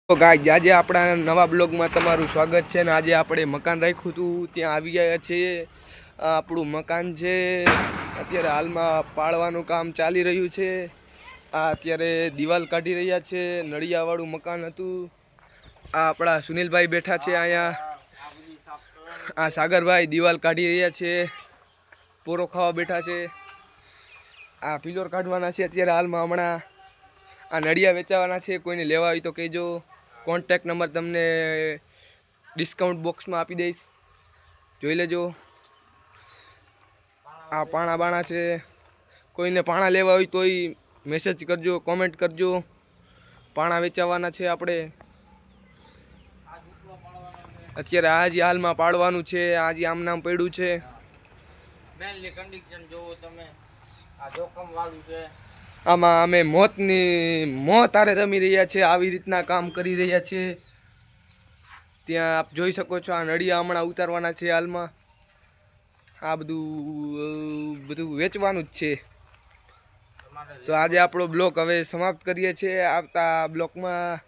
તો ગાઈઝ આજે આપણા નવા બ્લોગમાં તમારું સ્વાગત છે ને આજે આપણે મકાન રાખ્યું હતું ત્યાં આવી ગયા છીએ। આ આપણું મકાન છે, અત્યારે હાલમાં પાળવાનું કામ ચાલી રહ્યું છે। આ અત્યારે દિવાલ કાઢી રહ્યા છે, નળિયાવાળું મકાન હતું। આ આપણા સુનિલભાઈ બેઠા છે અહીંયા, આ સાગરભાઈ દિવાલ કાઢી રહ્યા છે, પોરો ખાવા બેઠા છે। આ પિલોર કાઢવાના છે અત્યારે હાલમાં હમણાં। આ નળિયા વેચાવાના છે, કોઈને લેવા હોય તો કહેજો। કોન્ટેક્ટ નંબર તમને ડિસ્કાઉન્ટ બોક્સમાં આપી દઈશ, જોઈ લેજો। આ પાણા બાણા છે, કોઈને પાણા લેવા હોય તોય મેસેજ કરજો, કોમેન્ટ કરજો। પાણા વેચાવાના છે આપણે અત્યારે આજે હાલમાં પાડવાનું છે। આજે આમ નામ પડ્યું છે, મેનલી કન્ડિશન જોવો તમે, આ જોખમ વાળું છે। આમાં અમે મોત હારે રમી રહ્યા છે, આવી રીતના કામ કરી રહ્યા છે। ત્યાં આપ જોઈ શકો છો, આ નળિયા હમણાં ઉતારવાના છે હાલમાં। આ બધું વેચવાનું જ છે। તો આજે આપણો બ્લોક હવે સમાપ્ત કરીએ છીએ। આવતા બ્લોકમાં